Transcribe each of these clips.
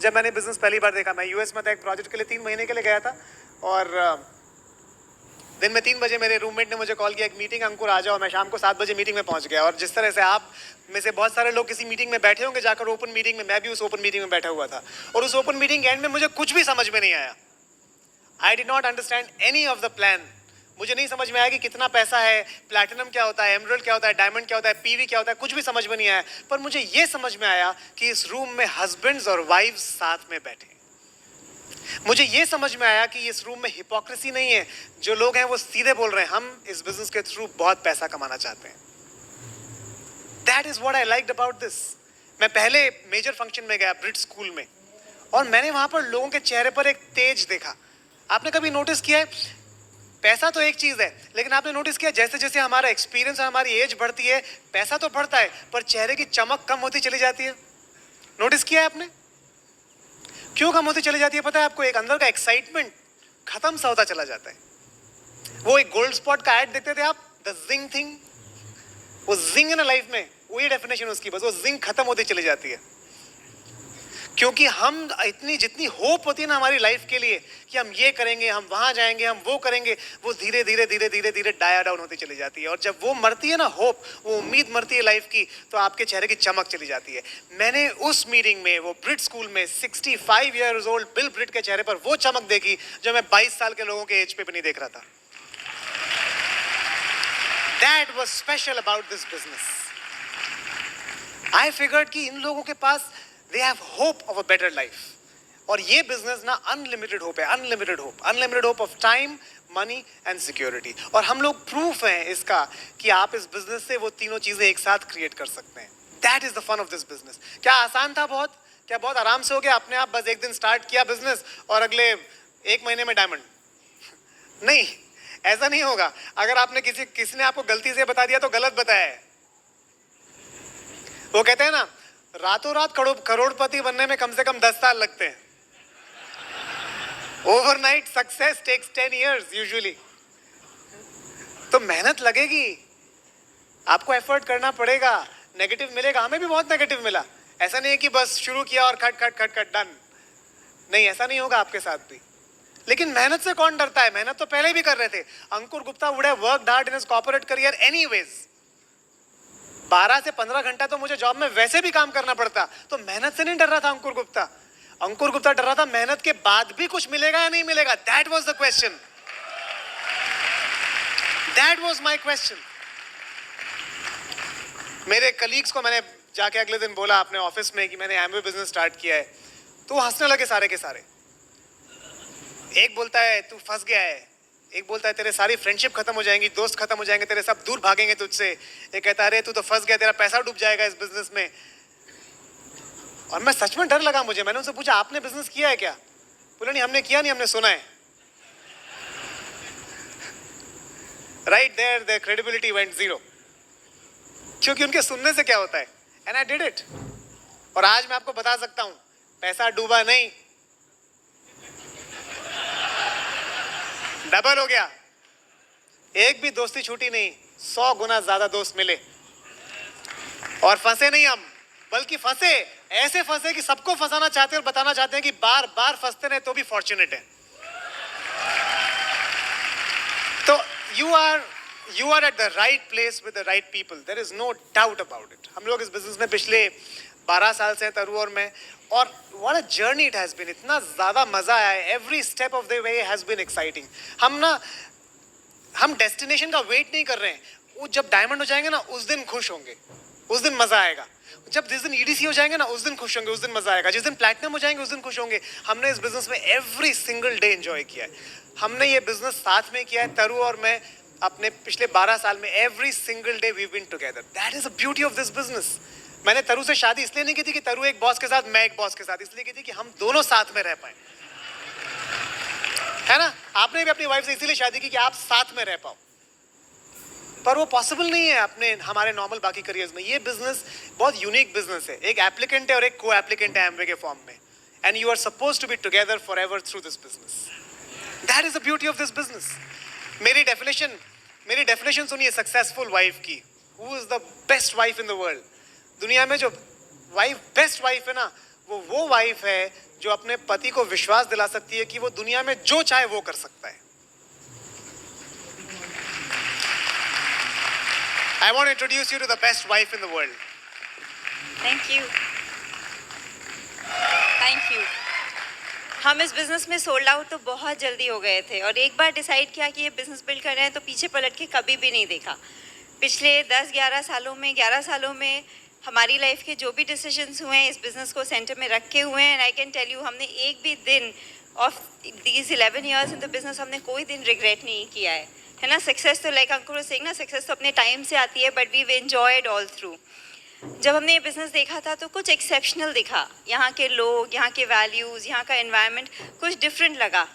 जब मैंने बिजनेस पहली बार देखा, मैं यूएस में था, एक प्रोजेक्ट के लिए 3 महीने के लिए गया था, और दिन में 3 बजे मेरे रूममेट ने मुझे कॉल किया, एक मीटिंग, अंकुर आ जाओ। मैं शाम को 7 बजे मीटिंग में पहुंच गया। और जिस तरह से आप में से बहुत सारे लोग किसी मीटिंग में बैठे होंगे जाकर ओपन मीटिंग में, मैं भी उस ओपन मीटिंग में बैठा हुआ था। और उस ओपन मीटिंग के एंड में मुझे कुछ भी समझ में नहीं आया। I did not understand any of the plan. मुझे नहीं समझ में आया कि कितना पैसा है, प्लैटिनम क्या होता है, एमरल्ड क्या होता है, डायमंड क्या होता है, पीवी क्या होता है, कुछ भी समझ में नहीं आया। पर मुझे ये समझ में आया कि इस रूम में हस्बैंड्स और वाइफ्स साथ में बैठे। मुझे ये समझ में आया कि इस रूम में हिपोक्रेसी नहीं है। जो लोग हैं वो सीधे बोल रहे हैं, हम इस बिजनेस के थ्रू बहुत पैसा कमाना चाहते हैं। That is what I liked about this. मैं पहले मेजर फंक्शन में गया ब्रिट स्कूल में, और मैंने वहां पर लोगों के चेहरे पर एक तेज देखा। आपने कभी नोटिस किया है, पैसा तो एक चीज है, लेकिन आपने नोटिस किया जैसे जैसे हमारा एक्सपीरियंस और हमारी एज बढ़ती है, पैसा तो बढ़ता है पर चेहरे की चमक कम होती चली जाती है। नोटिस किया है आपने? क्यों कम होती चली जाती है पता है आपको? एक अंदर का एक्साइटमेंट खत्म सा होता चला जाता है। वो एक गोल्ड स्पॉट का ऐड देखते थे आप, द जिंग थिंग, वो जिंग है ना लाइफ में, वही डेफिनेशन उसकी, बस वो जिंग खत्म होती चली जाती है। क्योंकि हम इतनी जितनी होप होती है ना हमारी लाइफ के लिए कि हम ये करेंगे, हम वहां जाएंगे, हम वो करेंगे, वो धीरे धीरे धीरे धीरे धीरे डाया डाउन होती चली जाती है। और जब वो मरती है ना होप, वो उम्मीद मरती है लाइफ की, तो आपके चेहरे की चमक चली जाती है। मैंने उस मीटिंग में, वो ब्रिट स्कूल में, 65 ईयर्स ओल्ड बिल ब्रिट के चेहरे पर वो चमक देखी जो मैं 22 साल के लोगों के एज पे भी नहीं देख रहा था। That was special about this business. I figured कि इन लोगों के पास they have hope of a better life. और ये बिजनेस ना अनलिमिटेड होप है, unlimited hope of time, money and security. और हम लोग प्रूफ हैं इसका कि आप इस बिजनेस से वो तीनों चीजें एक साथ क्रिएट कर सकते हैं। That is the fun of this business. क्या आसान था बहुत? क्या बहुत आराम से हो गया अपने आप? बस एक दिन स्टार्ट किया बिजनेस और अगले 1 महीने में डायमंड? नहीं, ऐसा नहीं होगा। अगर आपने किसी ने आपको गलती से बता दिया तो गलत बताया है। वो कहते हैं ना, रातों रात करोड़पति बनने में कम से कम 10 साल लगते हैं। Overnight success takes 10 years usually. तो मेहनत लगेगी, आपको एफर्ट करना पड़ेगा, नेगेटिव मिलेगा। हमें भी बहुत नेगेटिव मिला। ऐसा नहीं है कि बस शुरू किया और खट खट खट खट डन। नहीं, ऐसा नहीं होगा आपके साथ भी। लेकिन मेहनत से कौन डरता है? मेहनत तो पहले भी कर रहे थे। Ankur Gupta would have worked hard in his corporate career anyways. 12 से 15 घंटा तो मुझे जॉब में वैसे भी काम करना पड़ता, तो मेहनत से नहीं डर रहा था अंकुर गुप्ता। अंकुर गुप्ता डर रहा था मेहनत के बाद भी कुछ मिलेगा या नहीं मिलेगा। That was the question, that was my question. मेरे कलीग्स को मैंने जाके अगले दिन बोला अपने ऑफिस में कि मैंने एमवे बिजनेस स्टार्ट किया है, तो हंसने लगे सारे के सारे। एक बोलता है तू फंस गया है, एक बोलता है तेरे सारी फ्रेंडशिप खत्म हो जाएंगी, दोस्त खत्म हो जाएंगे, तेरे सब दूर भागेंगे तुझसे। एक कहता है अरे तू तो फंस गया, तेरा पैसा डूब जाएगा इस बिजनेस में। और मैं सच में डर लगा मुझे। मैंने उनसे पूछा आपने बिजनेस किया है क्या? बोले नहीं हमने किया नहीं, हमने सुना है। Right there the credibility went zero, क्योंकि उनके सुनने से क्या होता है। And I did it. और आज मैं आपको बता सकता हूं पैसा डूबा नहीं, डबल हो गया। एक भी दोस्ती छूटी नहीं, 100 गुना ज्यादा दोस्त मिले। और फंसे नहीं हम, बल्कि फंसे ऐसे फंसे कि सबको फंसाना चाहते हैं और बताना चाहते हैं कि बार बार फंसते रहे तो भी फॉर्चुनेट है। तो you are at the right place with the right people, there is no doubt about it. हम लोग इस बिजनेस में पिछले 12 साल से हैं, तरु और मैं, और what a journey it has been. इतना ज्यादा मजा आया है, every step of the way has been exciting. हम डेस्टिनेशन का वेट नहीं कर रहे हैं। वो जब डायमंड हो जाएंगे ना उस दिन खुश होंगे, उस दिन मजा आएगा। जिस दिन ईडीसी हो जाएंगे ना उस दिन खुश होंगे, उस दिन मजा आएगा। जिस दिन प्लैटिनम हो जाएंगे उस दिन खुश होंगे। हमने इस बिजनेस में एवरी सिंगल डे एंजॉय किया है। हमने ये बिजनेस साथ में किया है, तरु और मैं। अपने पिछले 12 साल में every single day we been together. That is the beauty of this business. मैंने तरु से शादी इसलिए नहीं की थी कि तरु एक बॉस के साथ, मैं एक बॉस के साथ, इसलिए की थी कि हम दोनों साथ में रह पाए, है ना। आपने भी अपनी वाइफ से इसीलिए शादी की कि आप साथ में रह पाओ, पर वो पॉसिबल नहीं है अपने हमारे नॉर्मल बाकी करियर्स में। ये बिजनेस बहुत यूनिक बिजनेस है। एक एप्लीकेंट है और एक को एप्लीकेंट है एमवे के फॉर्म में, and you are suppose to be together forever through this business. That is the beauty of this business. मेरी डेफिनेशन सुनिए सक्सेसफुल वाइफ की। Who is the best wife in the world? दुनिया में जो wife best wife है ना, वो wife है जो अपने पति को विश्वास दिला सकती है कि वो दुनिया में जो चाहे वो कर सकता है। I want to introduce you to the best wife in the world. Thank you. Thank you. हम इस बिज़नेस में सोल्ड आउट तो बहुत जल्दी हो गए थे और एक बार डिसाइड किया कि ये बिज़नेस बिल्ड कर रहे हैं तो पीछे पलट के कभी भी नहीं देखा। पिछले 10-11 सालों में 11 सालों में हमारी लाइफ के जो भी डिसीजंस हुए हैं इस बिज़नेस को सेंटर में रखे हुए हैं। And I can tell you हमने एक भी दिन of these 11 years in the business हमने कोई दिन रिग्रेट नहीं किया है ना। सक्सेस तो लाइक अंकुर वाज सेइंग ना, सक्सेस तो अपने टाइम से आती है but we enjoyed all through. जब हमने ये बिज़नेस देखा था तो कुछ एक्सेप्शनल दिखा, यहाँ के लोग, यहाँ के वैल्यूज़, यहाँ का एनवायरनमेंट कुछ डिफरेंट लगा।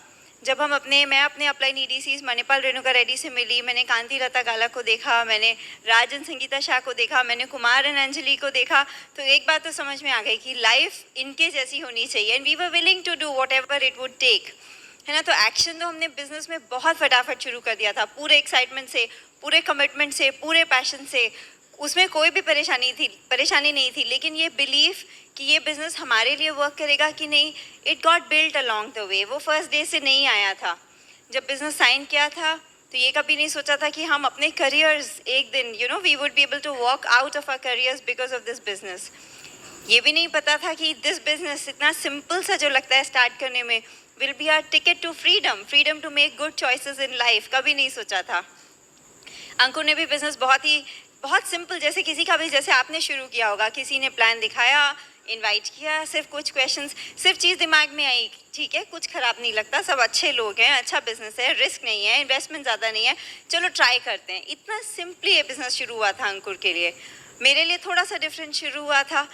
जब मैं अपने अपलाइन ईडीसीज मणिपाल रेणुका रेड्डी से मिली, मैंने कांति लता गाला को देखा, मैंने राजन संगीता शाह को देखा, मैंने कुमार एंड अंजलि को देखा, तो एक बात तो समझ में आ गई कि लाइफ इनके जैसी होनी चाहिए। And we were willing to do whatever it would take, है ना। तो एक्शन तो हमने बिज़नेस में बहुत फटाफट शुरू कर दिया था, पूरे एक्साइटमेंट से, पूरे कमिटमेंट से, पूरे पैशन से। उसमें कोई भी परेशानी नहीं थी, लेकिन ये बिलीफ कि ये बिज़नेस हमारे लिए वर्क करेगा कि नहीं, it got built along the way. वो फर्स्ट डे से नहीं आया था। जब बिज़नेस साइन किया था तो ये कभी नहीं सोचा था कि हम अपने करियर्स एक दिन we would be able to walk out of our careers because of this business. ये भी नहीं पता था कि दिस बिज़नेस इतना सिंपल सा जो लगता है स्टार्ट करने में will be our ticket to freedom to make good choices in life. कभी नहीं सोचा था। अंकुर ने भी बिज़नेस बहुत सिंपल, जैसे किसी का भी, जैसे आपने शुरू किया होगा, किसी ने प्लान दिखाया, इनवाइट किया, सिर्फ कुछ क्वेश्चंस, सिर्फ चीज़ दिमाग में आई, ठीक है कुछ ख़राब नहीं लगता, सब अच्छे लोग हैं, अच्छा बिज़नेस है, रिस्क नहीं है, इन्वेस्टमेंट ज़्यादा नहीं है, चलो ट्राई करते हैं। इतना सिंपली ये बिज़नेस शुरू हुआ था अंकुर के लिए। मेरे लिए थोड़ा सा डिफरेंट शुरू हुआ था।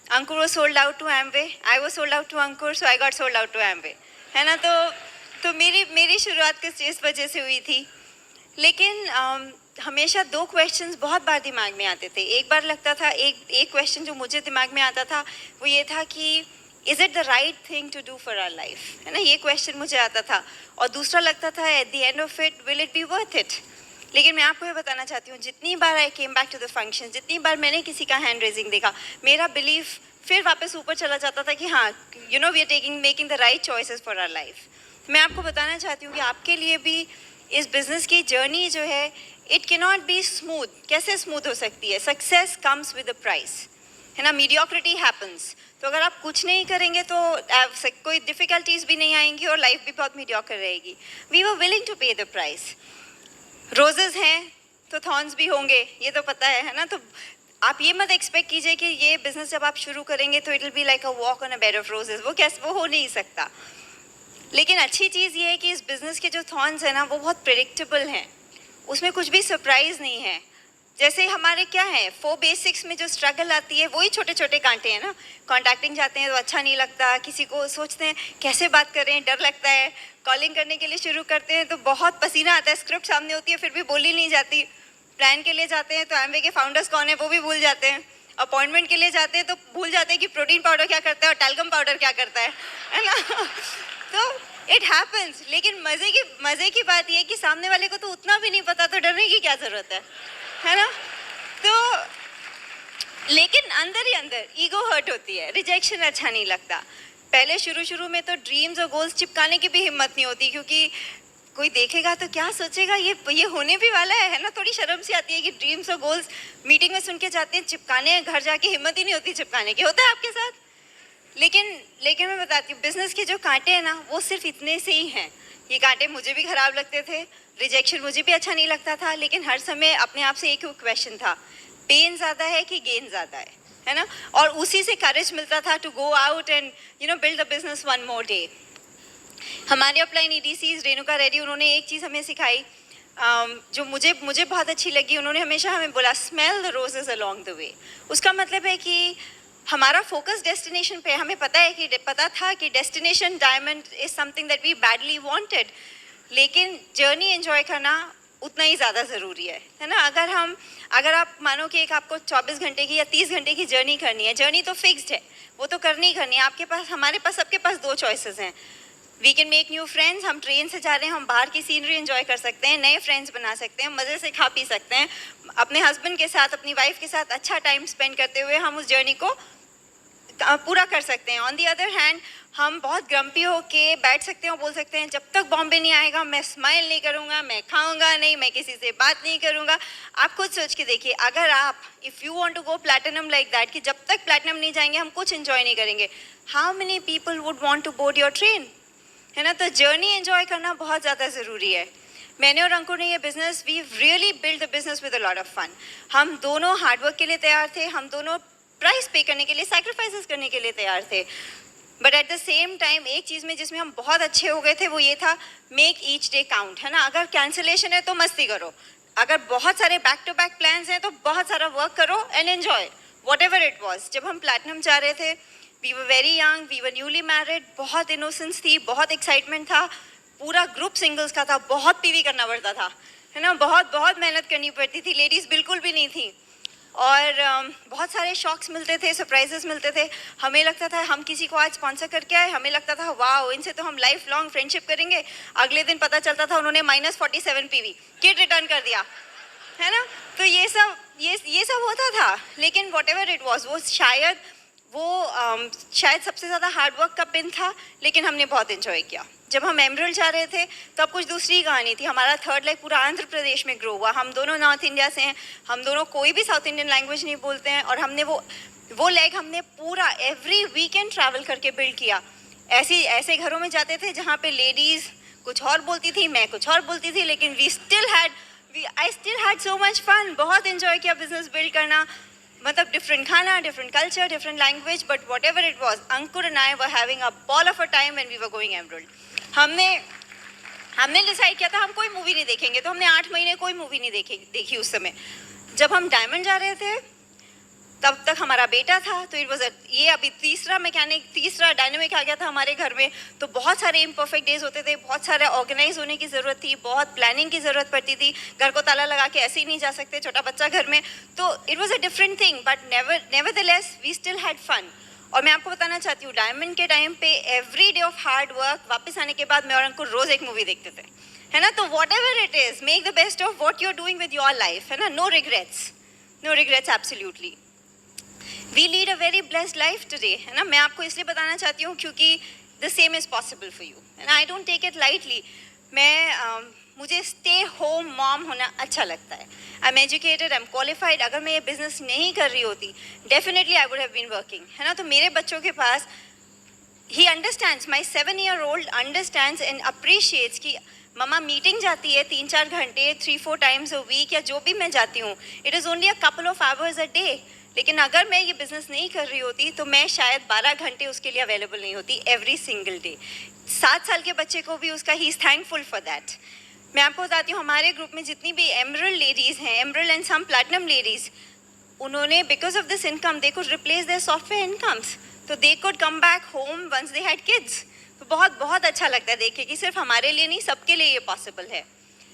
अंकुर वो sold out to Amway, I वो sold out to Ankur, so I got sold out to Amway, है ना। तो मेरी शुरुआत किस इस वजह से हुई थी। लेकिन हमेशा दो क्वेश्चंस बहुत बार दिमाग में आते थे। एक बार लगता था, एक क्वेश्चन जो मुझे दिमाग में आता था वो ये था कि is it the right thing to do for our life, है ना, ये क्वेश्चन मुझे आता था। और दूसरा लगता था at the end of it will it be worth it. लेकिन मैं आपको ये बताना चाहती हूँ, जितनी बार I came back to the function, जितनी बार मैंने किसी का हैंड रेजिंग देखा, मेरा बिलीफ फिर वापस ऊपर चला जाता था कि हाँ we are making the right choices for our life. मैं आपको बताना चाहती हूँ कि आपके लिए भी इस बिज़नेस की जर्नी जो है it can not be smooth. कैसे स्मूथ हो सकती है? Success comes with a price, है ना, मीडियोक्रिटी हैपन्स। तो अगर आप कुछ नहीं करेंगे तो कोई डिफ़िकल्टीज भी नहीं आएंगी और लाइफ भी बहुत मीडियोकर रहेगी। वी वर विलिंग टू पे द प्राइस। रोजेज़ हैं तो थॉर्न्स भी होंगे, ये तो पता है ना। तो आप ये मत एक्सपेक्ट कीजिए कि ये बिज़नेस जब आप शुरू करेंगे तो it will be like a walk on a bed of roses. वो हो नहीं सकता। लेकिन अच्छी चीज़ ये है कि इस बिज़नेस के जो थॉर्न्स हैं ना वो बहुत प्रेडिक्टेबल हैं, उसमें कुछ भी सरप्राइज़ नहीं है। जैसे हमारे क्या है 4 बेसिक्स में जो स्ट्रगल आती है वही छोटे छोटे कांटे हैं ना। कॉन्टैक्टिंग जाते हैं तो अच्छा नहीं लगता, किसी को सोचते हैं कैसे बात करें, डर लगता है। कॉलिंग करने के लिए शुरू करते हैं तो बहुत पसीना आता है, स्क्रिप्ट सामने होती है फिर भी बोली नहीं जाती। प्लान के लिए जाते हैं तो एमवे के फाउंडर्स कौन है वो भी भूल जाते हैं। अपॉइंटमेंट के लिए जाते हैं तो भूल जाते हैं कि प्रोटीन पाउडर क्या करता है और टैल्कम पाउडर क्या करता है ना। तो इट हैपन्स। लेकिन मज़े की बात यह है कि सामने वाले को तो उतना भी नहीं पता, तो डरने की क्या ज़रूरत है ना। तो लेकिन अंदर ही अंदर ईगो हर्ट होती है, रिजेक्शन अच्छा नहीं लगता। पहले शुरू में तो ड्रीम्स और गोल्स चिपकाने की भी हिम्मत नहीं होती, क्योंकि कोई देखेगा तो क्या सोचेगा, ये होने भी वाला है ना। थोड़ी शर्म सी आती है कि ड्रीम्स और गोल्स मीटिंग में सुन के जाते हैं, चिपकाने घर जाके हिम्मत ही नहीं होती चिपकाने की। होता है आपके साथ? लेकिन मैं बताती हूँ, बिज़नेस के जो कांटे हैं ना वो सिर्फ इतने से ही हैं। ये कांटे मुझे भी ख़राब लगते थे, रिजेक्शन मुझे भी अच्छा नहीं लगता था, लेकिन हर समय अपने आप से एक ही क्वेश्चन था, पेन ज़्यादा है कि गेन ज़्यादा है ना। और उसी से करेज मिलता था to go out and build the business one more day. हमारे अपलाइन ईडीसीज रेणुका रेड्डी, उन्होंने एक चीज़ हमें सिखाई जो मुझे बहुत अच्छी लगी। उन्होंने हमेशा हमें बोला, smell the roses along the way. उसका मतलब है कि हमारा फोकस डेस्टिनेशन पे, हमें पता था कि destination diamond is something that we badly wanted, लेकिन जर्नी एंजॉय करना उतना ही ज़्यादा ज़रूरी है ना। अगर आप मानो कि आपको 24 घंटे की या 30 घंटे की जर्नी करनी है, जर्नी तो फिक्स्ड है, वो तो करनी ही करनी है। हमारे पास सबके पास 2 चॉइसेस हैं। We can make new friends, हम ट्रेन से जा रहे हैं, हम बाहर की सीनरी एंजॉय कर सकते हैं, नए फ्रेंड्स बना सकते हैं, मज़े से खा पी सकते हैं, अपने हस्बैंड के साथ, अपनी वाइफ के साथ अच्छा टाइम स्पेंड करते हुए हम उस जर्नी को पूरा कर सकते हैं। ऑन दी अदर हैंड हम बहुत ग्रम्पी होके बैठ सकते हैं और बोल सकते हैं जब तक बॉम्बे नहीं आएगा मैं स्माइल नहीं करूँगा, मैं खाऊंगा नहीं, मैं किसी से बात नहीं करूँगा। आप खुद सोच के देखिए, अगर आप if you want to go platinum like that कि जब तक प्लैटिनम नहीं जाएंगे हम कुछ एंजॉय नहीं करेंगे, how many people would want to board your train, है ना। तो जर्नी एंजॉय करना बहुत ज़्यादा ज़रूरी है। मैंने और अंकुर ने ये business, we really build the business with a lot of fun. हम दोनों हार्डवर्क के लिए तैयार थे, हम दोनों प्राइस पे करने के लिए, सैक्रिफाइसेस करने के लिए तैयार थे। But at the same time एक चीज़ में जिसमें हम बहुत अच्छे हो गए थे वो ये था, मेक ईच डे काउंट, है ना। अगर कैंसिलेशन है तो मस्ती करो, अगर बहुत सारे बैक टू बैक प्लान्स हैं तो बहुत सारा वर्क करो and enjoy whatever it was. जब हम प्लैटिनम जा रहे थे, we were very young, we were newly married, बहुत इनोसेंस थी, बहुत एक्साइटमेंट था, पूरा ग्रुप सिंगल्स का था, बहुत पीवी करना पड़ता था, है ना, बहुत बहुत मेहनत करनी पड़ती थी, लेडीज़ बिल्कुल भी नहीं थी। और बहुत सारे शॉक्स मिलते थे, सरप्राइजेस मिलते थे। हमें लगता था हम किसी को आज स्पॉन्सर करके आए, हमें लगता था वाह इनसे तो हम लाइफ लॉन्ग फ्रेंडशिप करेंगे। अगले दिन पता चलता था उन्होंने -47 पीवी किट रिटर्न कर दिया, है ना। तो ये सब होता था। लेकिन वॉट एवर इट वॉज, वो शायद सबसे ज़्यादा हार्डवर्क का पिन था, लेकिन हमने बहुत इन्जॉय किया। जब हम एमरल्ड जा रहे थे तब कुछ दूसरी कहानी थी। हमारा थर्ड लेग पूरा आंध्र प्रदेश में ग्रो हुआ। हम दोनों नॉर्थ इंडिया से हैं, हम दोनों कोई भी साउथ इंडियन लैंग्वेज नहीं बोलते हैं, और हमने वो लेग हमने पूरा एवरी वीकेंड ट्रैवल करके बिल्ड किया। ऐसे घरों में जाते थे जहाँ पे लेडीज़ कुछ और बोलती थी, मैं कुछ और बोलती थी, लेकिन I still had so much fun. बहुत इन्जॉय किया बिजनेस बिल्ड करना, मतलब डिफरेंट खाना, different culture, different language, but whatever it was, Ankur and I were having a ball of a time when we were going Emerald. हमने decide किया था हम कोई मूवी नहीं देखेंगे, तो हमने 8 महीने कोई मूवी नहीं देखी उस समय। जब हम डायमंड जा रहे थे तब तक हमारा बेटा था, तो इट वॉज ये अभी तीसरा डायनेमिक आ गया था हमारे घर में। तो बहुत सारे इम्परफेक्ट डेज होते थे, बहुत सारे ऑर्गेनाइज होने की ज़रूरत थी, बहुत प्लानिंग की ज़रूरत पड़ती थी। घर को ताला लगा के ऐसे ही नहीं जा सकते, छोटा बच्चा घर में। तो it was a different thing, but nevertheless we still had fun. और मैं आपको बताना चाहती हूँ, डायमंड के टाइम पे every day of hard work, वापस आने के बाद मैं और अंकुर रोज़ एक मूवी देखते थे, है ना। तो whatever it is, make the best of what you are doing with your life, है ना। No regrets absolutely. We lead a very blessed life today, है ना। मैं आपको इसलिए बताना चाहती हूँ क्योंकि the same is possible for you, and I don't take it lightly. मुझे स्टे होम मॉम होना अच्छा लगता है। I am educated, I am qualified. अगर मैं ये बिज़नेस नहीं कर रही होती, definitely I would have been working, है ना। तो मेरे बच्चों के पास, he understands, my 7-year-old understands and appreciates कि मम्मा मीटिंग जाती है 3-4 घंटे, 3-4 टाइम्स अ वीक, या जो भी मैं जाती हूँ, it is only a couple of hours a day. लेकिन अगर मैं ये बिज़नेस नहीं कर रही होती तो मैं शायद 12 घंटे उसके लिए अवेलेबल नहीं होती एवरी सिंगल डे। 7 साल के बच्चे को भी उसका he is thankful for that. मैं आपको बताती हूँ, हमारे ग्रुप में जितनी भी एमरल्ड लेडीज़ हैं, emerald and some platinum ladies, उन्होंने because of this income they could replace their software incomes, तो they could come back home once they had kids. तो बहुत बहुत अच्छा लगता है देख के कि सिर्फ हमारे लिए नहीं, सबके लिए ये पॉसिबल है।